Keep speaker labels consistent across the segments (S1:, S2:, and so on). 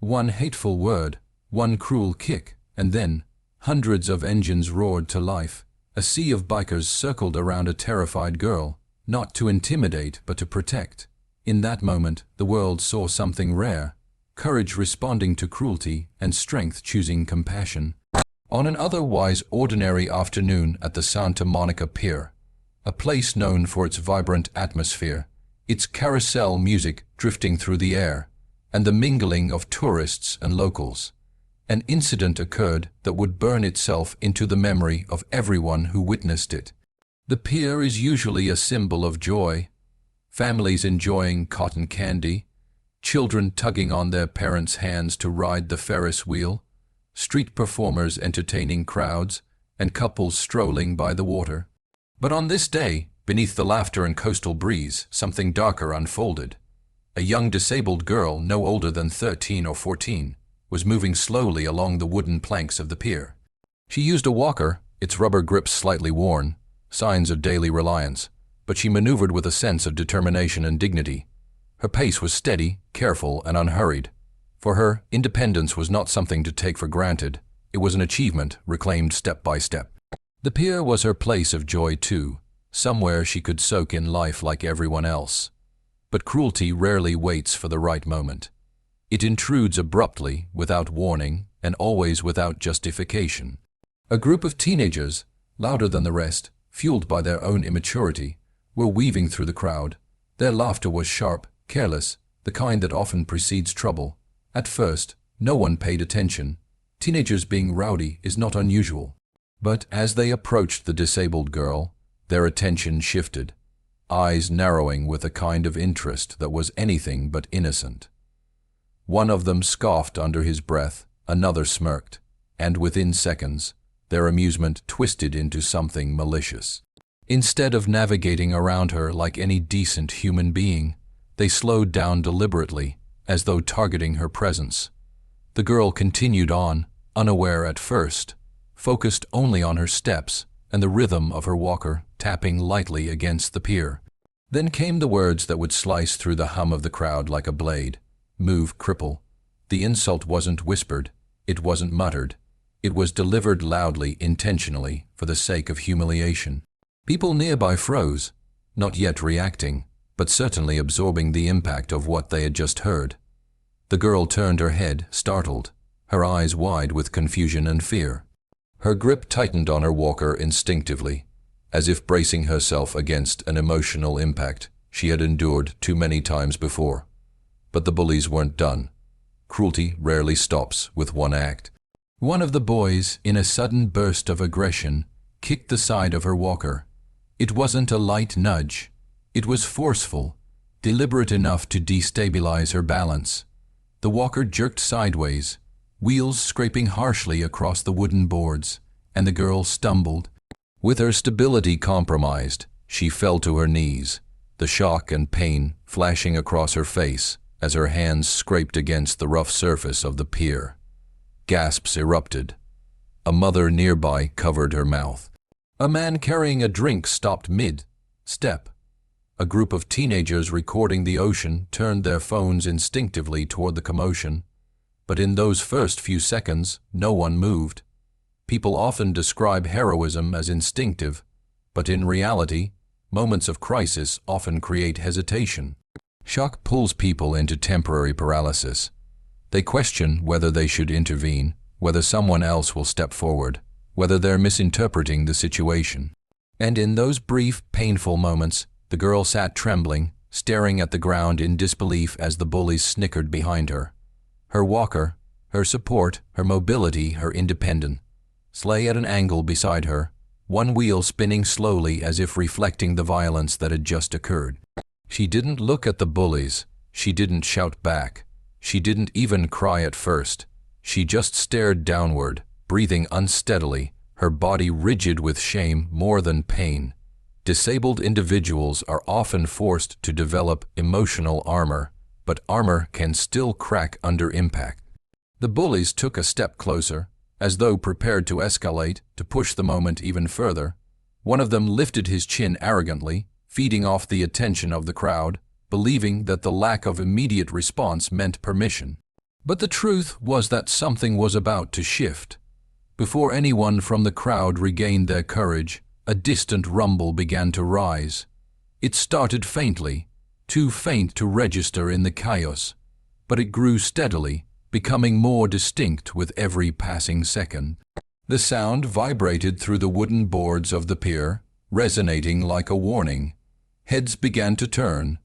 S1: One hateful word, one cruel kick, and then hundreds of engines roared to life. A sea of bikers circled around a terrified girl, not to intimidate but to protect. In that moment, the world saw something rare: courage responding to cruelty and strength choosing compassion. On an otherwise ordinary afternoon at the Santa Monica Pier, a place known for its vibrant atmosphere, its carousel music drifting through the air, and the mingling of tourists and locals, an incident occurred that would burn itself into the memory of everyone who witnessed it. The pier is usually a symbol of joy: families enjoying cotton candy, children tugging on their parents' hands to ride the Ferris wheel, street performers entertaining crowds, and couples strolling by the water. But on this day, beneath the laughter and coastal breeze, something darker unfolded. A young disabled girl, no older than 13 or 14, was moving slowly along the wooden planks of the pier. She used a walker, its rubber grips slightly worn, signs of daily reliance, but she maneuvered with a sense of determination and dignity. Her pace was steady, careful, and unhurried. For her, independence was not something to take for granted. It was an achievement reclaimed step by step. The pier was her place of joy too, somewhere she could soak in life like everyone else. But cruelty rarely waits for the right moment. It intrudes abruptly, without warning, and always without justification. A group of teenagers, louder than the rest, fueled by their own immaturity, were weaving through the crowd. Their laughter was sharp, careless, the kind that often precedes trouble. At first, no one paid attention. Teenagers being rowdy is not unusual. But as they approached the disabled girl, their attention shifted, eyes narrowing with a kind of interest that was anything but innocent. One of them scoffed under his breath, another smirked, and within seconds, their amusement twisted into something malicious. Instead of navigating around her like any decent human being, they slowed down deliberately, as though targeting her presence. The girl continued on, unaware at first, focused only on her steps and the rhythm of her walker tapping lightly against the pier. Then came the words that would slice through the hum of the crowd like a blade. Move, cripple. The insult wasn't whispered, it wasn't muttered. It was delivered loudly, intentionally, for the sake of humiliation. People nearby froze, not yet reacting, but certainly absorbing the impact of what they had just heard. The girl turned her head, startled, her eyes wide with confusion and fear. Her grip tightened on her walker instinctively, as if bracing herself against an emotional impact she had endured too many times before. But the bullies weren't done. Cruelty rarely stops with one act. One of the boys, in a sudden burst of aggression, kicked the side of her walker. It wasn't a light nudge. It was forceful, deliberate enough to destabilize her balance. The walker jerked sideways, wheels scraping harshly across the wooden boards, and the girl stumbled. With her stability compromised, she fell to her knees, the shock and pain flashing across her face as her hands scraped against the rough surface of the pier. Gasps erupted. A mother nearby covered her mouth. A man carrying a drink stopped mid-step. A group of teenagers recording the ocean turned their phones instinctively toward the commotion. But in those first few seconds, no one moved. People often describe heroism as instinctive, but in reality, moments of crisis often create hesitation. Shock pulls people into temporary paralysis. They question whether they should intervene, whether someone else will step forward, whether they're misinterpreting the situation. And in those brief, painful moments, the girl sat trembling, staring at the ground in disbelief as the bullies snickered behind her. Her walker, her support, her mobility, her independence, lay at an angle beside her, one wheel spinning slowly as if reflecting the violence that had just occurred. She didn't look at the bullies. She didn't shout back. She didn't even cry at first. She just stared downward, breathing unsteadily, her body rigid with shame more than pain. Disabled individuals are often forced to develop emotional armor, but armor can still crack under impact. The bullies took a step closer, as though prepared to escalate, to push the moment even further. One of them lifted his chin arrogantly, feeding off the attention of the crowd, believing that the lack of immediate response meant permission. But the truth was that something was about to shift. Before anyone from the crowd regained their courage, a distant rumble began to rise. It started faintly, too faint to register in the chaos, but it grew steadily, becoming more distinct with every passing second. The sound vibrated through the wooden boards of the pier, resonating like a warning. Heads began to turn.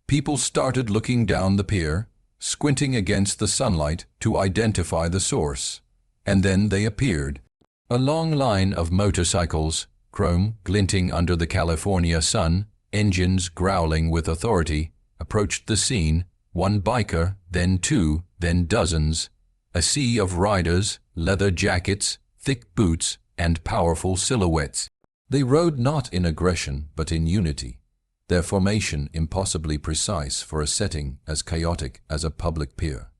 S1: People started looking down the pier, squinting against the sunlight to identify the source. And then they appeared. A long line of motorcycles, chrome glinting under the California sun, engines growling with authority, approached the scene, one biker, then two, then dozens. A sea of riders, leather jackets, thick boots, and powerful silhouettes. They rode not in aggression, but in unity, their formation impossibly precise for a setting as chaotic as a public pier.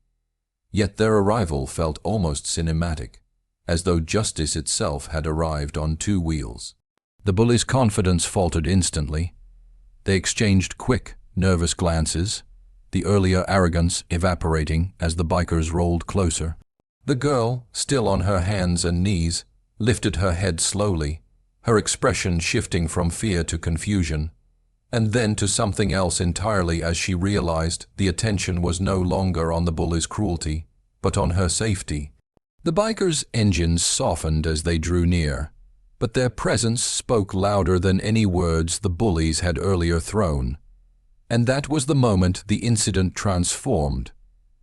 S1: Yet their arrival felt almost cinematic, as though justice itself had arrived on two wheels. The bullies' confidence faltered instantly. They exchanged quick, nervous glances, the earlier arrogance evaporating as the bikers rolled closer. The girl, still on her hands and knees, lifted her head slowly, her expression shifting from fear to confusion, and then to something else entirely as she realized the attention was no longer on the bullies' cruelty, but on her safety. The bikers' engines softened as they drew near, but their presence spoke louder than any words the bullies had earlier thrown. And that was the moment the incident transformed,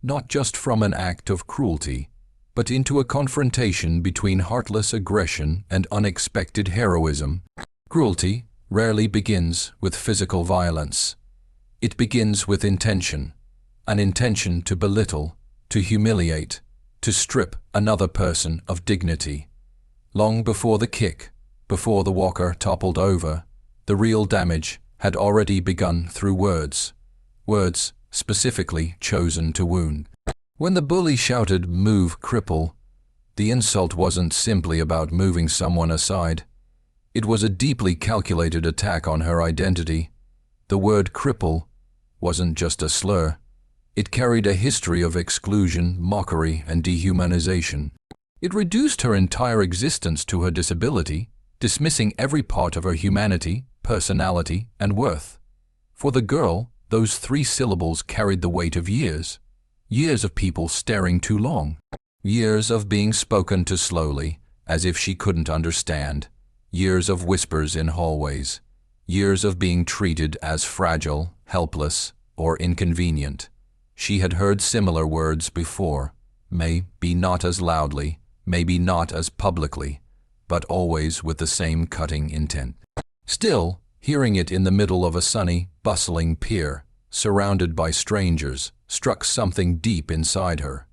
S1: not just from an act of cruelty, but into a confrontation between heartless aggression and unexpected heroism. Cruelty rarely begins with physical violence. It begins with intention, an intention to belittle, to humiliate, to strip another person of dignity. Long before the kick, before the walker toppled over, the real damage had already begun through words specifically chosen to wound. When the bully shouted, "Move, Cripple," the insult wasn't simply about moving someone aside. It was a deeply calculated attack on her identity. The word cripple wasn't just a slur. It carried a history of exclusion, mockery, and dehumanization. It reduced her entire existence to her disability, dismissing every part of her humanity, personality, and worth. For the girl, those three syllables carried the weight of years. Years of people staring too long. Years of being spoken to slowly, as if she couldn't understand. Years of whispers in hallways. Years of being treated as fragile, helpless, or inconvenient. She had heard similar words before, maybe not as loudly, maybe not as publicly, but always with the same cutting intent. Still, hearing it in the middle of a sunny, bustling pier, surrounded by strangers, struck something deep inside her.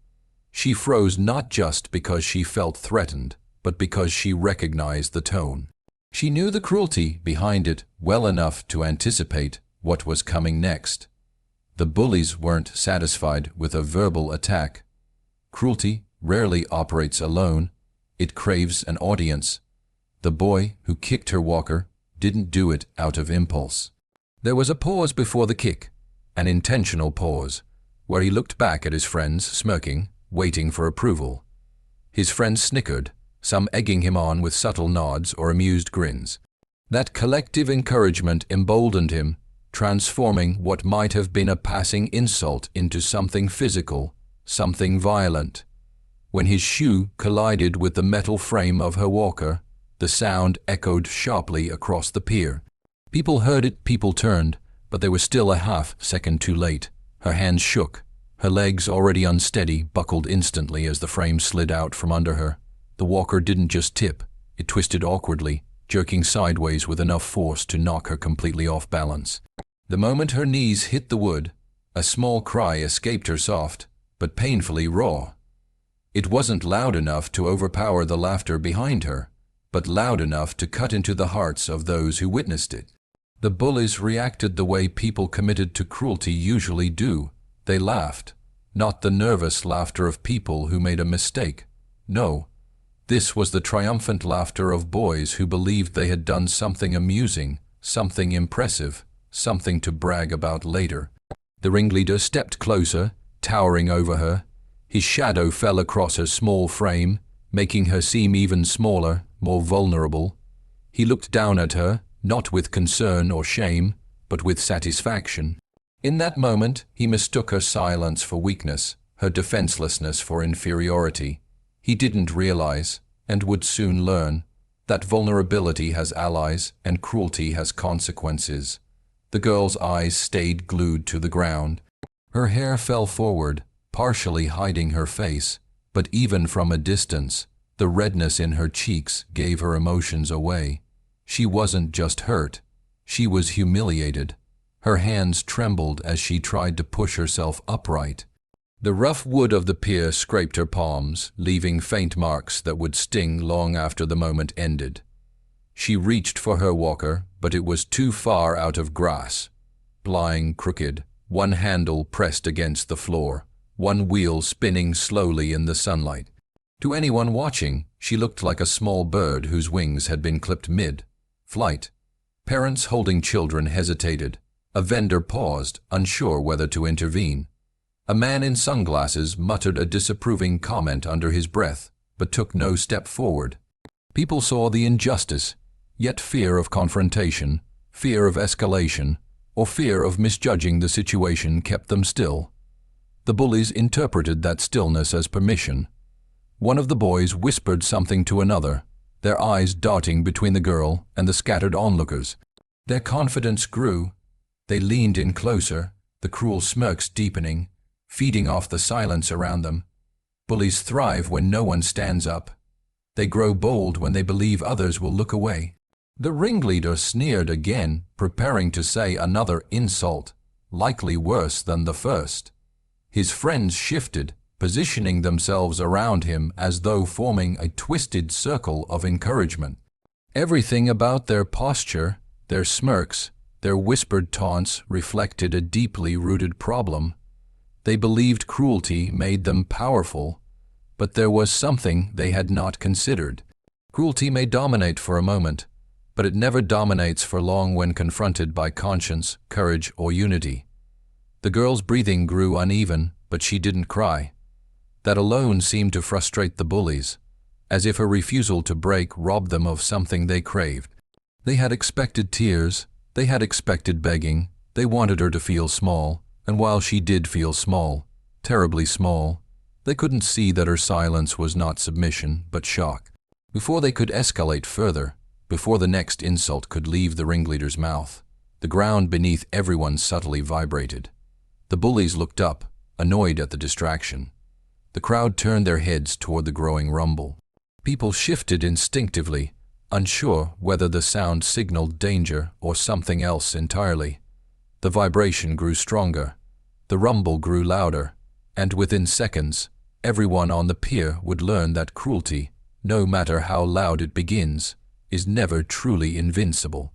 S1: She froze not just because she felt threatened, but because she recognized the tone. She knew the cruelty behind it well enough to anticipate what was coming next. The bullies weren't satisfied with a verbal attack. Cruelty rarely operates alone. It craves an audience. The boy who kicked her walker didn't do it out of impulse. There was a pause before the kick, an intentional pause, where he looked back at his friends, smirking, waiting for approval. His friends snickered, some egging him on with subtle nods or amused grins. That collective encouragement emboldened him, transforming what might have been a passing insult into something physical, something violent. When his shoe collided with the metal frame of her walker, the sound echoed sharply across the pier. People heard it, people turned, but they were still a half-second too late. Her hands shook. Her legs, already unsteady, buckled instantly as the frame slid out from under her. The walker didn't just tip, it twisted awkwardly, jerking sideways with enough force to knock her completely off balance. The moment her knees hit the wood, a small cry escaped her soft, but painfully raw. It wasn't loud enough to overpower the laughter behind her, but loud enough to cut into the hearts of those who witnessed it. The bullies reacted the way people committed to cruelty usually do. They laughed, not the nervous laughter of people who made a mistake. No, this was the triumphant laughter of boys who believed they had done something amusing, something impressive, something to brag about later. The ringleader stepped closer, towering over her. His shadow fell across her small frame, making her seem even smaller, more vulnerable. He looked down at her, not with concern or shame, but with satisfaction. In that moment, he mistook her silence for weakness, her defenselessness for inferiority. He didn't realize, and would soon learn, that vulnerability has allies and cruelty has consequences. The girl's eyes stayed glued to the ground. Her hair fell forward, partially hiding her face, but even from a distance, the redness in her cheeks gave her emotions away. She wasn't just hurt, she was humiliated. Her hands trembled as she tried to push herself upright. The rough wood of the pier scraped her palms, leaving faint marks that would sting long after the moment ended. She reached for her walker, but it was too far out of grasp. Blind, crooked, one handle pressed against the floor, one wheel spinning slowly in the sunlight. To anyone watching, she looked like a small bird whose wings had been clipped mid-flight. Parents holding children hesitated. A vendor paused, unsure whether to intervene. A man in sunglasses muttered a disapproving comment under his breath, but took no step forward. People saw the injustice, yet fear of confrontation, fear of escalation, or fear of misjudging the situation kept them still. The bullies interpreted that stillness as permission. One of the boys whispered something to another, their eyes darting between the girl and the scattered onlookers. Their confidence grew. They leaned in closer, the cruel smirks deepening, feeding off the silence around them. Bullies thrive when no one stands up. They grow bold when they believe others will look away. The ringleader sneered again, preparing to say another insult, likely worse than the first. His friends shifted, positioning themselves around him as though forming a twisted circle of encouragement. Everything about their posture, their smirks, their whispered taunts reflected a deeply rooted problem. They believed cruelty made them powerful, but there was something they had not considered. Cruelty may dominate for a moment, but it never dominates for long when confronted by conscience, courage, or unity. The girl's breathing grew uneven, but she didn't cry. That alone seemed to frustrate the bullies, as if her refusal to break robbed them of something they craved. They had expected tears, they had expected begging, they wanted her to feel small, and while she did feel small, terribly small, they couldn't see that her silence was not submission, but shock. Before they could escalate further, before the next insult could leave the ringleader's mouth, the ground beneath everyone subtly vibrated. The bullies looked up, annoyed at the distraction. The crowd turned their heads toward the growing rumble. People shifted instinctively, unsure whether the sound signaled danger or something else entirely. The vibration grew stronger, the rumble grew louder, and within seconds, everyone on the pier would learn that cruelty, no matter how loud it begins, is never truly invincible.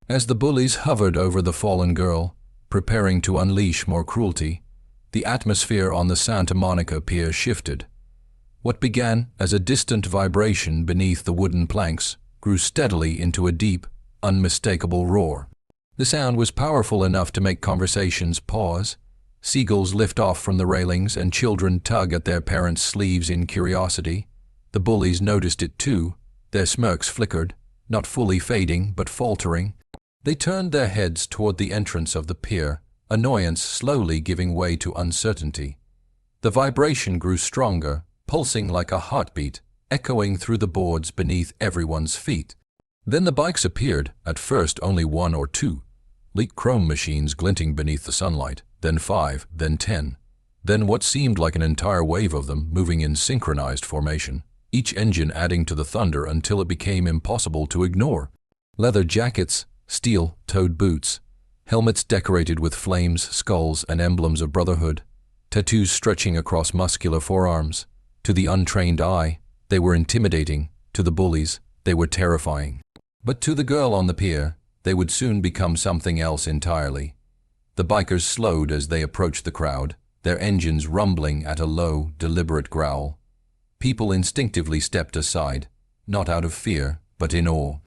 S1: As the bullies hovered over the fallen girl, preparing to unleash more cruelty, the atmosphere on the Santa Monica Pier shifted. What began as a distant vibration beneath the wooden planks grew steadily into a deep, unmistakable roar. The sound was powerful enough to make conversations pause. Seagulls lift off from the railings and children tug at their parents' sleeves in curiosity. The bullies noticed it too. Their smirks flickered, not fully fading but faltering. They turned their heads toward the entrance of the pier, annoyance slowly giving way to uncertainty. The vibration grew stronger, pulsing like a heartbeat, echoing through the boards beneath everyone's feet. Then the bikes appeared, at first only one or two, sleek chrome machines glinting beneath the sunlight, then 5, then 10, then what seemed like an entire wave of them moving in synchronized formation, each engine adding to the thunder until it became impossible to ignore. Leather jackets, steel-toed boots, helmets decorated with flames, skulls, and emblems of brotherhood, tattoos stretching across muscular forearms. To the untrained eye, they were intimidating. To the bullies, they were terrifying. But to the girl on the pier, they would soon become something else entirely. The bikers slowed as they approached the crowd, their engines rumbling at a low, deliberate growl. People instinctively stepped aside, not out of fear, but in awe.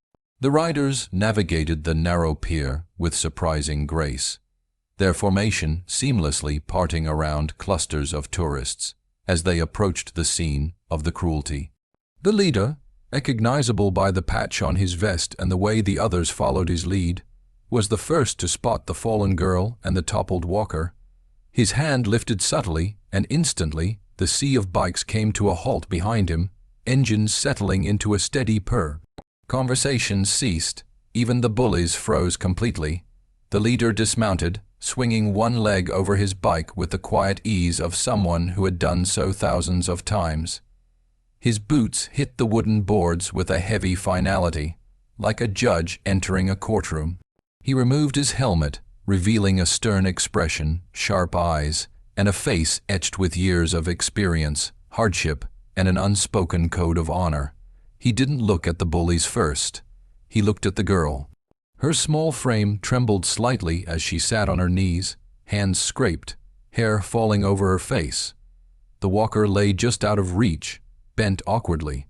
S1: The riders navigated the narrow pier with surprising grace, their formation seamlessly parting around clusters of tourists. as they approached the scene of the cruelty. The leader, recognizable by the patch on his vest and the way the others followed his lead, was the first to spot the fallen girl and the toppled walker. His hand lifted subtly, and instantly the sea of bikes came to a halt behind him, engines settling into a steady purr. Conversations ceased. Even the bullies froze completely. The leader dismounted, swinging one leg over his bike with the quiet ease of someone who had done so thousands of times. His boots hit the wooden boards with a heavy finality, like a judge entering a courtroom. He removed his helmet, revealing a stern expression, sharp eyes, and a face etched with years of experience, hardship, and an unspoken code of honor. He didn't look at the bullies first. He looked at the girl. Her small frame trembled slightly as she sat on her knees, hands scraped, hair falling over her face. The walker lay just out of reach, bent awkwardly.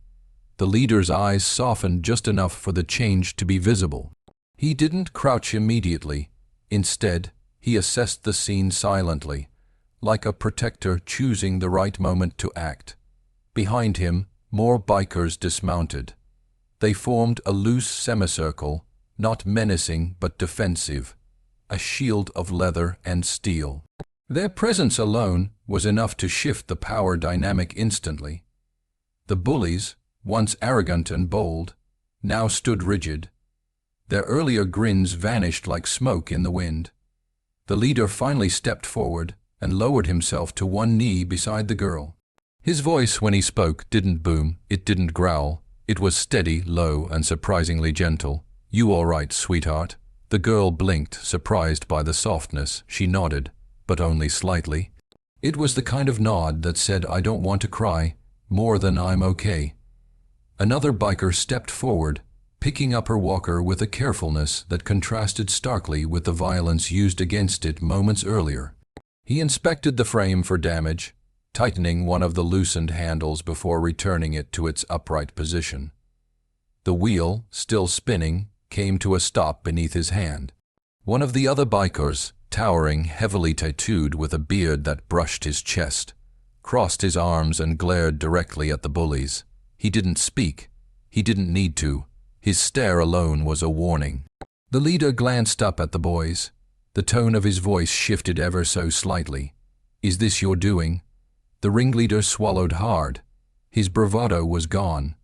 S1: The leader's eyes softened just enough for the change to be visible. He didn't crouch immediately. Instead, he assessed the scene silently, like a protector choosing the right moment to act. Behind him, more bikers dismounted. They formed a loose semicircle, not menacing but defensive, a shield of leather and steel. Their presence alone was enough to shift the power dynamic instantly. The bullies, once arrogant and bold, now stood rigid. Their earlier grins vanished like smoke in the wind. The leader finally stepped forward and lowered himself to one knee beside the girl. His voice, when he spoke, didn't boom, it didn't growl. It was steady, low, and surprisingly gentle. "You all right, sweetheart?" The girl blinked, surprised by the softness. She nodded, but only slightly. It was the kind of nod that said, "I don't want to cry, more than I'm okay." Another biker stepped forward, picking up her walker with a carefulness that contrasted starkly with the violence used against it moments earlier. He inspected the frame for damage, tightening one of the loosened handles before returning it to its upright position. The wheel, still spinning, came to a stop beneath his hand. One of the other bikers, towering, heavily tattooed with a beard that brushed his chest, crossed his arms and glared directly at the bullies. He didn't speak. He didn't need to. His stare alone was a warning. The leader glanced up at the boys. The tone of his voice shifted ever so slightly. "Is this your doing?" The ringleader swallowed hard. His bravado was gone.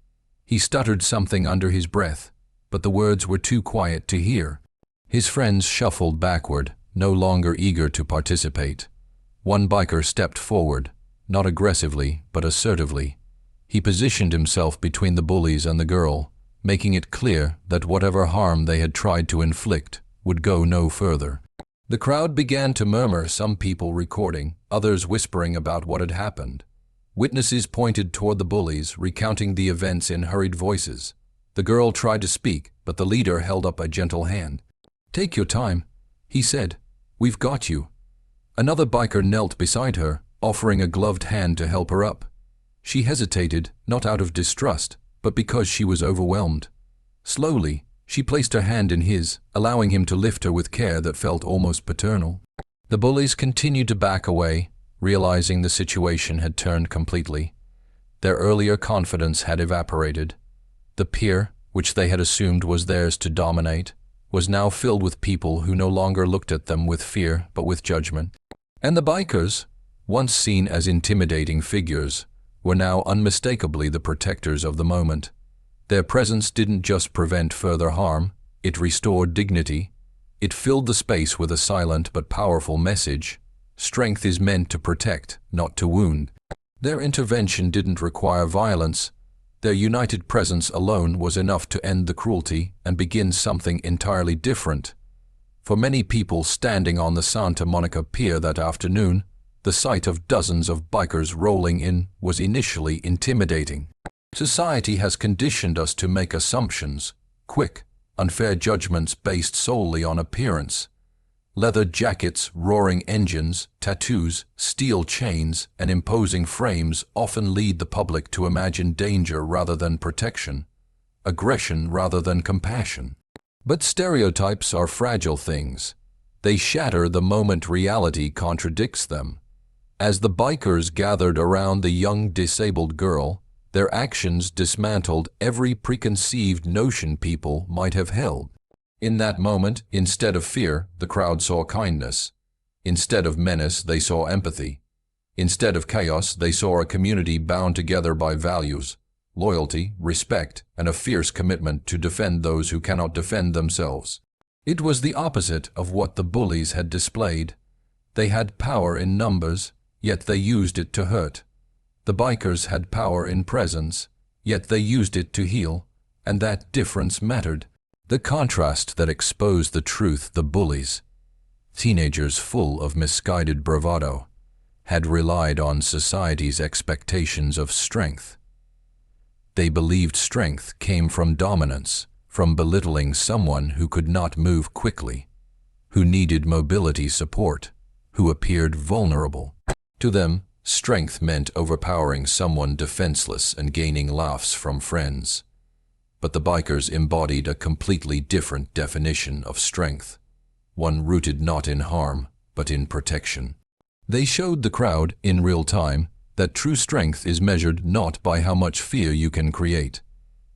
S1: He stuttered something under his breath, but the words were too quiet to hear. His friends shuffled backward, no longer eager to participate. One biker stepped forward, not aggressively, but assertively. He positioned himself between the bullies and the girl, making it clear that whatever harm they had tried to inflict would go no further. The crowd began to murmur, some people recording, others whispering about what had happened. Witnesses pointed toward the bullies, recounting the events in hurried voices. The girl tried to speak, but the leader held up a gentle hand. "Take your time," he said. "We've got you." Another biker knelt beside her, offering a gloved hand to help her up. She hesitated, not out of distrust, but because she was overwhelmed. Slowly, she placed her hand in his, allowing him to lift her with care that felt almost paternal. The bullies continued to back away, realizing the situation had turned completely. Their earlier confidence had evaporated. The pier, which they had assumed was theirs to dominate, was now filled with people who no longer looked at them with fear but with judgment. And the bikers, once seen as intimidating figures, were now unmistakably the protectors of the moment. Their presence didn't just prevent further harm, it restored dignity. It filled the space with a silent but powerful message. Strength is meant to protect, not to wound. Their intervention didn't require violence. Their united presence alone was enough to end the cruelty and begin something entirely different. For many people standing on the Santa Monica Pier that afternoon, the sight of dozens of bikers rolling in was initially intimidating. Society has conditioned us to make assumptions, quick, unfair judgments based solely on appearance. Leather jackets, roaring engines, tattoos, steel chains, and imposing frames often lead the public to imagine danger rather than protection, aggression rather than compassion. But stereotypes are fragile things. They shatter the moment reality contradicts them. As the bikers gathered around the young disabled girl, their actions dismantled every preconceived notion people might have held. In that moment, instead of fear, the crowd saw kindness. Instead of menace, they saw empathy. Instead of chaos, they saw a community bound together by values, loyalty, respect, and a fierce commitment to defend those who cannot defend themselves. It was the opposite of what the bullies had displayed. They had power in numbers, yet they used it to hurt. The bikers had power in presence, yet they used it to heal, and that difference mattered. The contrast that exposed the truth: the bullies, teenagers full of misguided bravado, had relied on society's expectations of strength. They believed strength came from dominance, from belittling someone who could not move quickly, who needed mobility support, who appeared vulnerable. To them, strength meant overpowering someone defenseless and gaining laughs from friends. But the bikers embodied a completely different definition of strength, one rooted not in harm, but in protection. They showed the crowd, in real time, that true strength is measured not by how much fear you can create,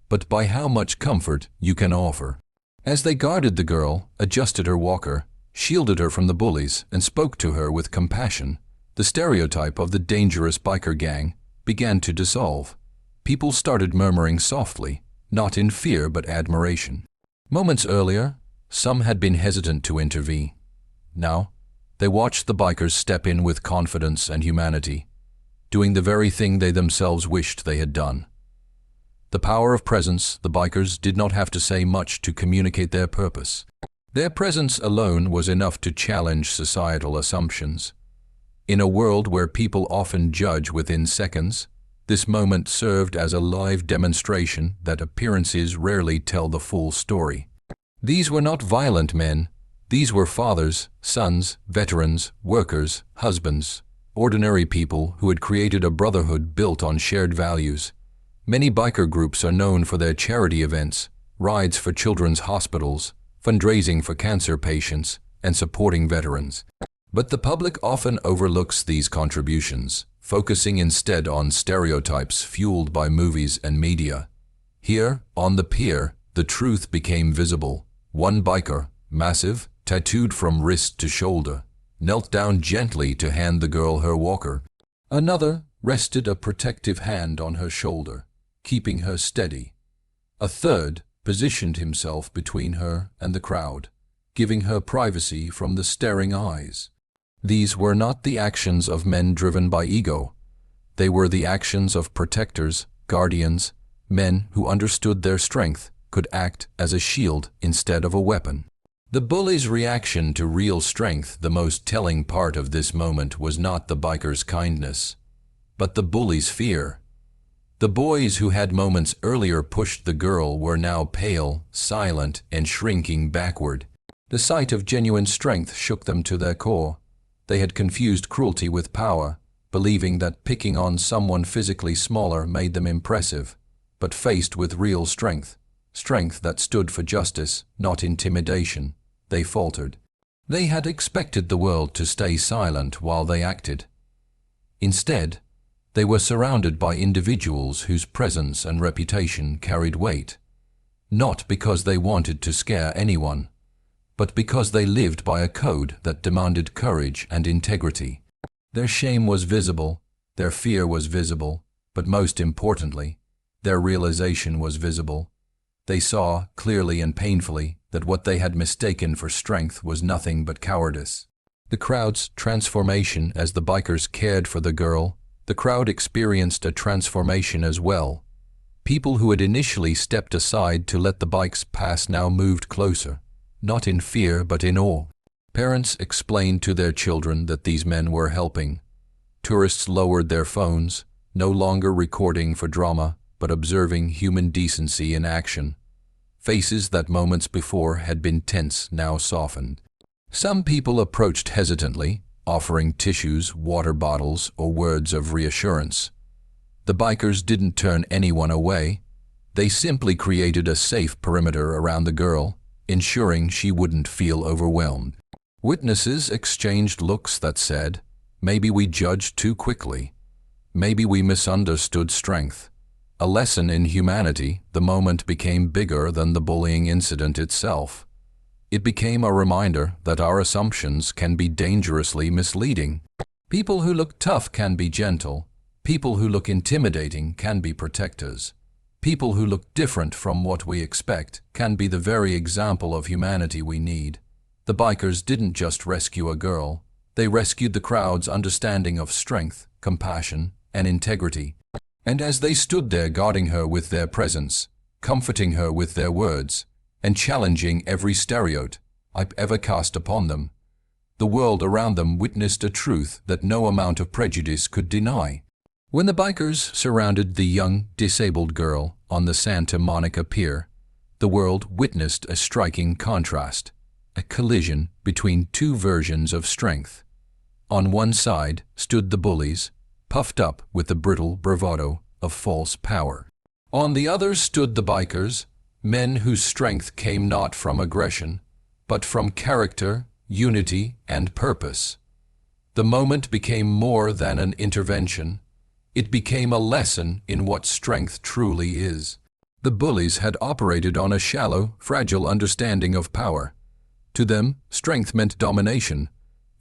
S1: but by how much comfort you can offer. As they guarded the girl, adjusted her walker, shielded her from the bullies, and spoke to her with compassion, the stereotype of the dangerous biker gang began to dissolve. People started murmuring softly, not in fear but admiration. Moments earlier, some had been hesitant to intervene. Now, they watched the bikers step in with confidence and humanity, doing the very thing they themselves wished they had done. The power of presence: the bikers did not have to say much to communicate their purpose. Their presence alone was enough to challenge societal assumptions. In a world where people often judge within seconds, this moment served as a live demonstration that appearances rarely tell the full story. These were not violent men. These were fathers, sons, veterans, workers, husbands, ordinary people who had created a brotherhood built on shared values. Many biker groups are known for their charity events, rides for children's hospitals, fundraising for cancer patients, and supporting veterans. But the public often overlooks these contributions, focusing instead on stereotypes fueled by movies and media. Here, on the pier, the truth became visible. One biker, massive, tattooed from wrist to shoulder, knelt down gently to hand the girl her walker. Another rested a protective hand on her shoulder, keeping her steady. A third positioned himself between her and the crowd, giving her privacy from the staring eyes. These were not the actions of men driven by ego. They were the actions of protectors, guardians, men who understood their strength could act as a shield instead of a weapon. The bullies' reaction to real strength: the most telling part of this moment was not the bikers' kindness, but the bullies' fear. The boys who had moments earlier pushed the girl were now pale, silent, and shrinking backward. The sight of genuine strength shook them to their core. They had confused cruelty with power, believing that picking on someone physically smaller made them impressive. But faced with real strength, strength that stood for justice, not intimidation, they faltered. They had expected the world to stay silent while they acted. Instead, they were surrounded by individuals whose presence and reputation carried weight, not because they wanted to scare anyone, but because they lived by a code that demanded courage and integrity. Their shame was visible, their fear was visible, but most importantly, their realization was visible. They saw, clearly and painfully, that what they had mistaken for strength was nothing but cowardice. The crowd's transformation: as the bikers cared for the girl, the crowd experienced a transformation as well. People who had initially stepped aside to let the bikes pass now moved closer, not in fear but in awe. Parents explained to their children that these men were helping. Tourists lowered their phones, no longer recording for drama, but observing human decency in action. Faces that moments before had been tense now softened. Some people approached hesitantly, offering tissues, water bottles, or words of reassurance. The bikers didn't turn anyone away. They simply created a safe perimeter around the girl, ensuring she wouldn't feel overwhelmed. Witnesses exchanged looks that said, Maybe we judged too quickly. Maybe we misunderstood strength. A lesson in humanity, the moment became bigger than the bullying incident itself. It became a reminder that our assumptions can be dangerously misleading. People who look tough can be gentle. People who look intimidating can be protectors. People who look different from what we expect can be the very example of humanity we need. The bikers didn't just rescue a girl. They rescued the crowd's understanding of strength, compassion, and integrity. And as they stood there guarding her with their presence, comforting her with their words, and challenging every stereotype I've ever cast upon them, the world around them witnessed a truth that no amount of prejudice could deny. When the bikers surrounded the young, disabled girl on the Santa Monica Pier, the world witnessed a striking contrast, a collision between two versions of strength. On one side stood the bullies, puffed up with the brittle bravado of false power. On the other stood the bikers, men whose strength came not from aggression, but from character, unity, and purpose. The moment became more than an intervention. It became a lesson in what strength truly is. The bullies had operated on a shallow, fragile understanding of power. To them, strength meant domination,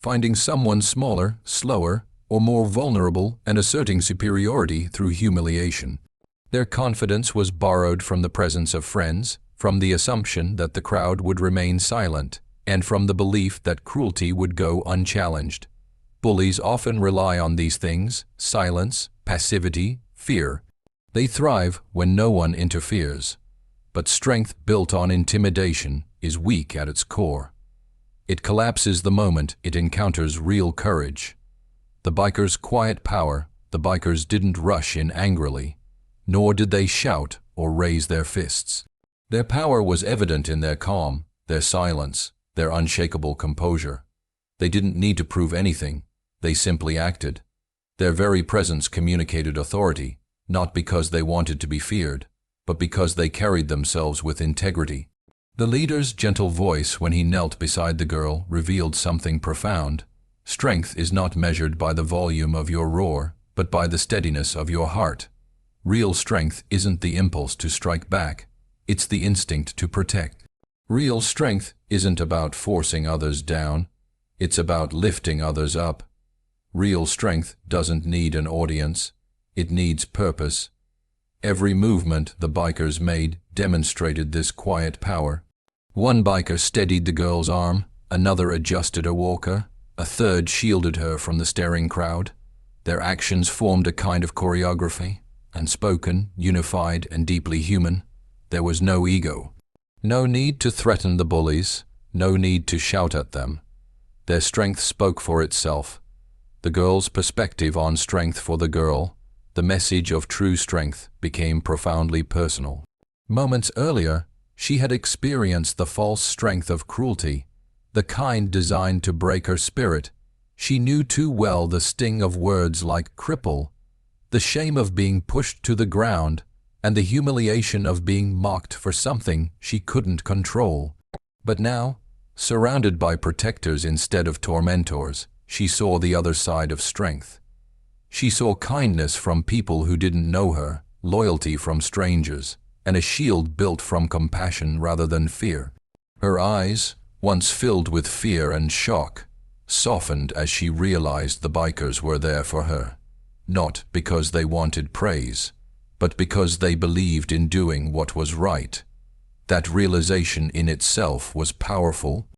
S1: finding someone smaller, slower, or more vulnerable and asserting superiority through humiliation. Their confidence was borrowed from the presence of friends, from the assumption that the crowd would remain silent, and from the belief that cruelty would go unchallenged. Bullies often rely on these things: silence, passivity, fear. They thrive when no one interferes. But strength built on intimidation is weak at its core. It collapses the moment it encounters real courage. The bikers' quiet power, the bikers didn't rush in angrily, nor did they shout or raise their fists. Their power was evident in their calm, their silence, their unshakable composure. They didn't need to prove anything. They simply acted. Their very presence communicated authority, not because they wanted to be feared, but because they carried themselves with integrity. The leader's gentle voice when he knelt beside the girl revealed something profound. Strength is not measured by the volume of your roar, but by the steadiness of your heart. Real strength isn't the impulse to strike back, it's the instinct to protect. Real strength isn't about forcing others down, it's about lifting others up. Real strength doesn't need an audience, it needs purpose. Every movement the bikers made demonstrated this quiet power. One biker steadied the girl's arm, another adjusted a walker, a third shielded her from the staring crowd. Their actions formed a kind of choreography, unspoken, unified, and deeply human. There was no ego. No need to threaten the bullies, no need to shout at them. Their strength spoke for itself. The girl's perspective on strength for the girl, the message of true strength, became profoundly personal. Moments earlier, she had experienced the false strength of cruelty, the kind designed to break her spirit. She knew too well the sting of words like cripple, the shame of being pushed to the ground, and the humiliation of being mocked for something she couldn't control. But now, surrounded by protectors instead of tormentors, she saw the other side of strength. She saw kindness from people who didn't know her, loyalty from strangers, and a shield built from compassion rather than fear. Her eyes, once filled with fear and shock, softened as she realized the bikers were there for her, not because they wanted praise, but because they believed in doing what was right. That realization in itself was powerful.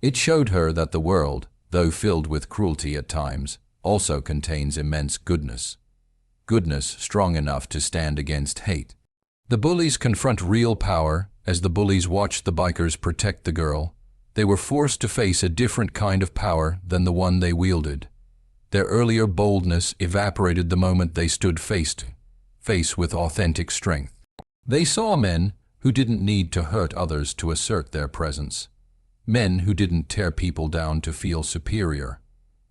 S1: It showed her that the world, though filled with cruelty at times, also contains immense goodness. Goodness strong enough to stand against hate. The bullies confront real power. As the bullies watched the bikers protect the girl, they were forced to face a different kind of power than the one they wielded. Their earlier boldness evaporated the moment they stood face to face with authentic strength. They saw men who didn't need to hurt others to assert their presence. Men who didn't tear people down to feel superior.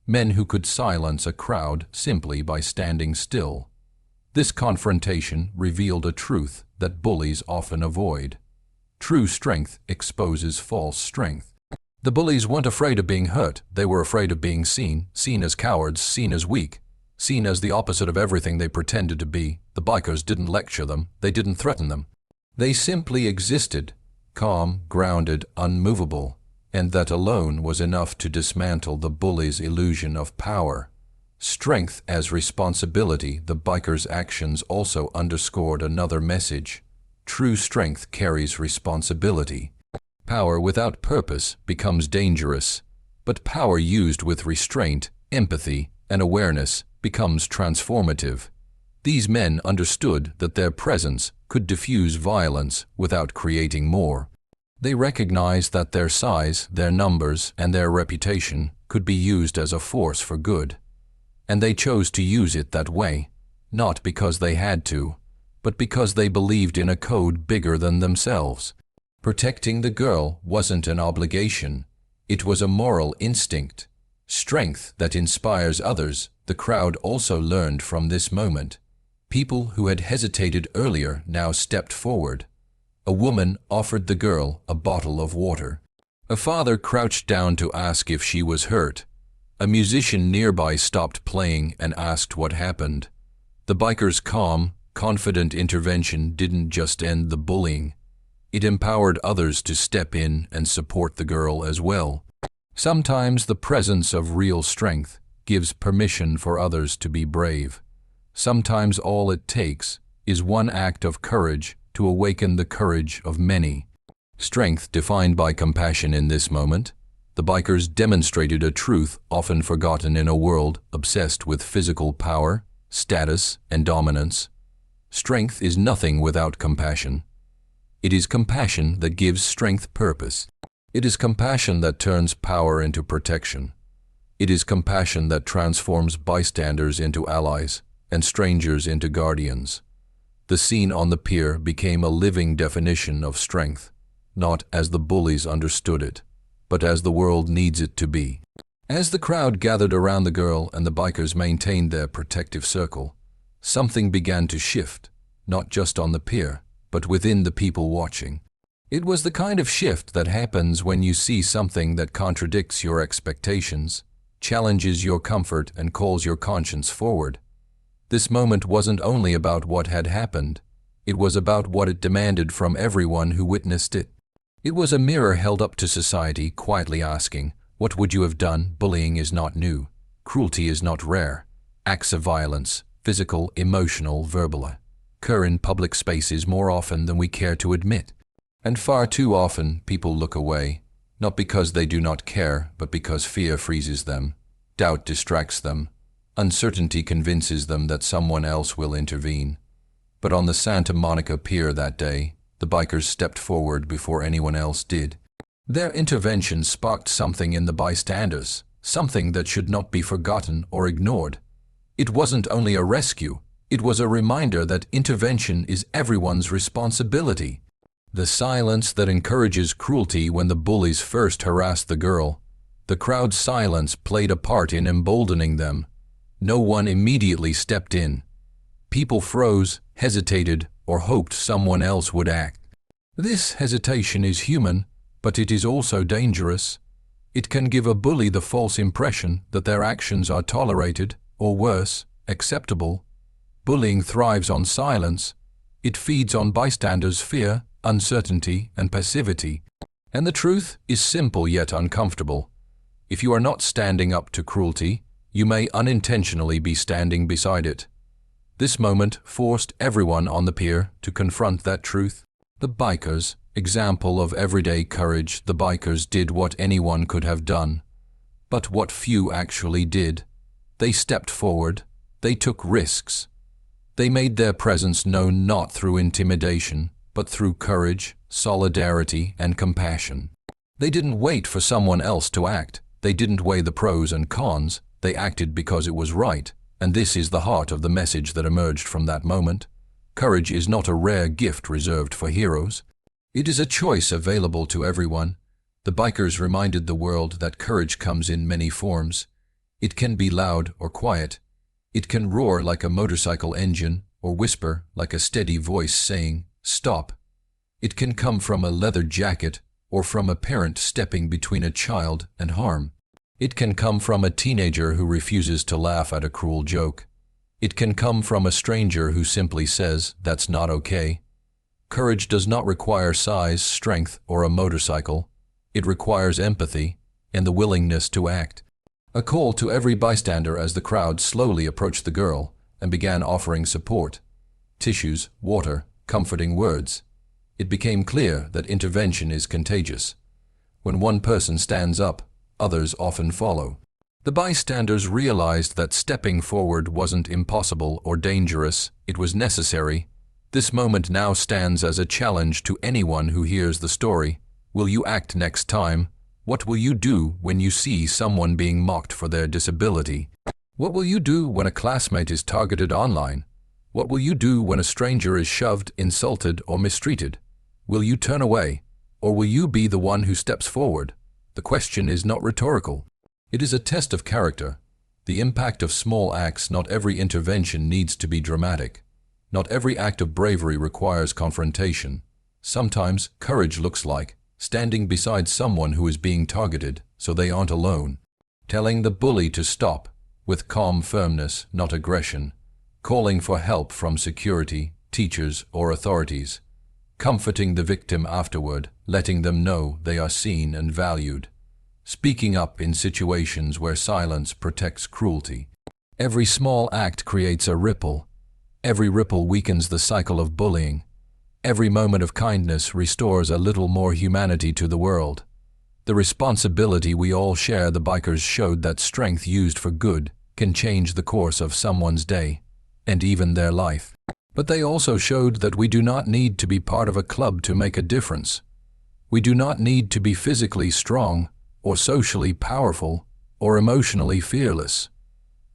S1: Men who could silence a crowd simply by standing still. This confrontation revealed a truth that bullies often avoid. True strength exposes false strength. The bullies weren't afraid of being hurt, they were afraid of being seen as cowards, seen as weak, seen as the opposite of everything they pretended to be. The bikers didn't lecture them, they didn't threaten them. They simply existed, calm, grounded, unmovable, and that alone was enough to dismantle the bullies' illusion of power. Strength as responsibility. The bikers' actions also underscored another message. True strength carries responsibility. Power without purpose becomes dangerous, but power used with restraint, empathy, and awareness becomes transformative. These men understood that their presence could diffuse violence without creating more. They recognized that their size, their numbers, and their reputation could be used as a force for good. And they chose to use it that way, not because they had to, but because they believed in a code bigger than themselves. Protecting the girl wasn't an obligation, it was a moral instinct. Strength that inspires others. The crowd also learned from this moment. People who had hesitated earlier now stepped forward. A woman offered the girl a bottle of water. A father crouched down to ask if she was hurt. A musician nearby stopped playing and asked what happened. The biker's calm, confident intervention didn't just end the bullying. It empowered others to step in and support the girl as well. Sometimes the presence of real strength gives permission for others to be brave. Sometimes all it takes is one act of courage to awaken the courage of many. Strength defined by compassion. In this moment, the bikers demonstrated a truth often forgotten in a world obsessed with physical power, status, and dominance. Strength is nothing without compassion. It is compassion that gives strength purpose. It is compassion that turns power into protection. It is compassion that transforms bystanders into allies and strangers into guardians. The scene on the pier became a living definition of strength, not as the bullies understood it, but as the world needs it to be. As the crowd gathered around the girl and the bikers maintained their protective circle, something began to shift, not just on the pier, but within the people watching. It was the kind of shift that happens when you see something that contradicts your expectations, challenges your comfort, and calls your conscience forward. This moment wasn't only about what had happened, it was about what it demanded from everyone who witnessed it. It was a mirror held up to society, quietly asking, what would you have done? Bullying is not new. Cruelty is not rare. Acts of violence, physical, emotional, verbal, occur in public spaces more often than we care to admit. And far too often people look away, not because they do not care, but because fear freezes them, doubt distracts them, uncertainty convinces them that someone else will intervene. But on the Santa Monica Pier that day, the bikers stepped forward before anyone else did. Their intervention sparked something in the bystanders, something that should not be forgotten or ignored. It wasn't only a rescue, it was a reminder that intervention is everyone's responsibility. The silence that encourages cruelty. When the bullies first harassed the girl, the crowd's silence played a part in emboldening them. No one immediately stepped in. People froze, hesitated, or hoped someone else would act. This hesitation is human, but it is also dangerous. It can give a bully the false impression that their actions are tolerated, or worse, acceptable. Bullying thrives on silence. It feeds on bystanders' fear, uncertainty, and passivity. And the truth is simple yet uncomfortable. If you are not standing up to cruelty, you may unintentionally be standing beside it. This moment forced everyone on the pier to confront that truth. The bikers, example of everyday courage. The bikers did what anyone could have done, but what few actually did. They stepped forward. They took risks. They made their presence known not through intimidation, but through courage, solidarity, and compassion. They didn't wait for someone else to act. They didn't weigh the pros and cons. They acted because it was right. And this is the heart of the message that emerged from that moment. Courage is not a rare gift reserved for heroes. It is a choice available to everyone. The bikers reminded the world that courage comes in many forms. It can be loud or quiet. It can roar like a motorcycle engine or whisper like a steady voice saying, "Stop." It can come from a leather jacket or from a parent stepping between a child and harm. It can come from a teenager who refuses to laugh at a cruel joke. It can come from a stranger who simply says, "That's not okay." Courage does not require size, strength, or a motorcycle. It requires empathy and the willingness to act. A call to every bystander as the crowd slowly approached the girl and began offering support. Tissues, water, comforting words. It became clear that intervention is contagious. When one person stands up, others often follow. The bystanders realized that stepping forward wasn't impossible or dangerous, it was necessary. This moment now stands as a challenge to anyone who hears the story. Will you act next time? What will you do when you see someone being mocked for their disability? What will you do when a classmate is targeted online? What will you do when a stranger is shoved, insulted, or mistreated? Will you turn away, or will you be the one who steps forward? The question is not rhetorical. It is a test of character. The impact of small acts. Not every intervention needs to be dramatic. Not every act of bravery requires confrontation. Sometimes courage looks like standing beside someone who is being targeted so they aren't alone. Telling the bully to stop with calm firmness, not aggression. Calling for help from security, teachers, or authorities. Comforting the victim afterward, letting them know they are seen and valued. Speaking up in situations where silence protects cruelty. Every small act creates a ripple. Every ripple weakens the cycle of bullying. Every moment of kindness restores a little more humanity to the world. The responsibility we all share. The bikers showed that strength used for good can change the course of someone's day, and even their life. But they also showed that we do not need to be part of a club to make a difference. We do not need to be physically strong, or socially powerful, or emotionally fearless.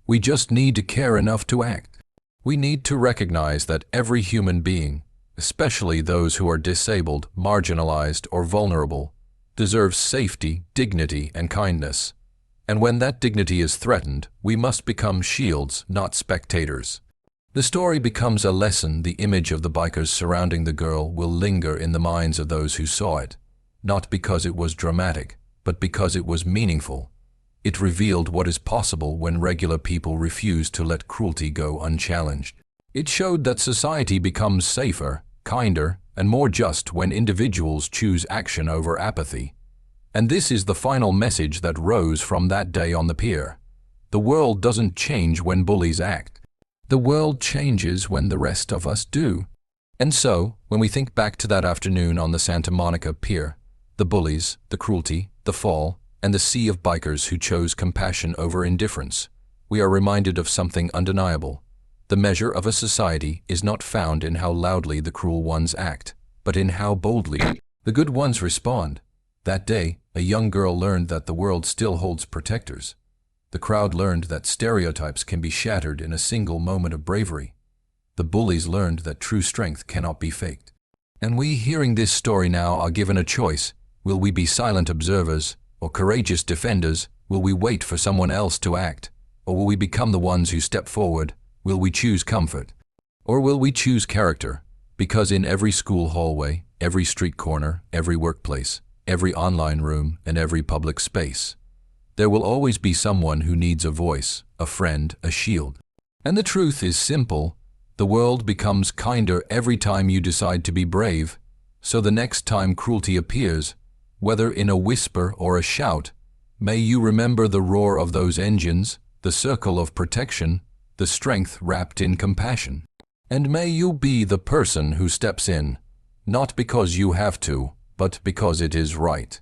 S1: We just need to care enough to act. We need to recognize that every human being, especially those who are disabled, marginalized, or vulnerable, deserves safety, dignity, and kindness. And when that dignity is threatened, we must become shields, not spectators. The story becomes a lesson. The image of the bikers surrounding the girl will linger in the minds of those who saw it, not because it was dramatic, but because it was meaningful. It revealed what is possible when regular people refuse to let cruelty go unchallenged. It showed that society becomes safer, kinder, and more just when individuals choose action over apathy. And this is the final message that rose from that day on the pier. The world doesn't change when bullies act. The world changes when the rest of us do. And so, when we think back to that afternoon on the Santa Monica Pier, the bullies, the cruelty, the fall, and the sea of bikers who chose compassion over indifference, we are reminded of something undeniable. The measure of a society is not found in how loudly the cruel ones act, but in how boldly the good ones respond. That day, a young girl learned that the world still holds protectors. The crowd learned that stereotypes can be shattered in a single moment of bravery. The bullies learned that true strength cannot be faked. And we, hearing this story now, are given a choice. Will we be silent observers or courageous defenders? Will we wait for someone else to act? Or will we become the ones who step forward? Will we choose comfort? Or will we choose character? Because in every school hallway, every street corner, every workplace, every online room, and every public space, there will always be someone who needs a voice, a friend, a shield. And the truth is simple. The world becomes kinder every time you decide to be brave. So the next time cruelty appears, whether in a whisper or a shout, may you remember the roar of those engines, the circle of protection, the strength wrapped in compassion. And may you be the person who steps in, not because you have to, but because it is right.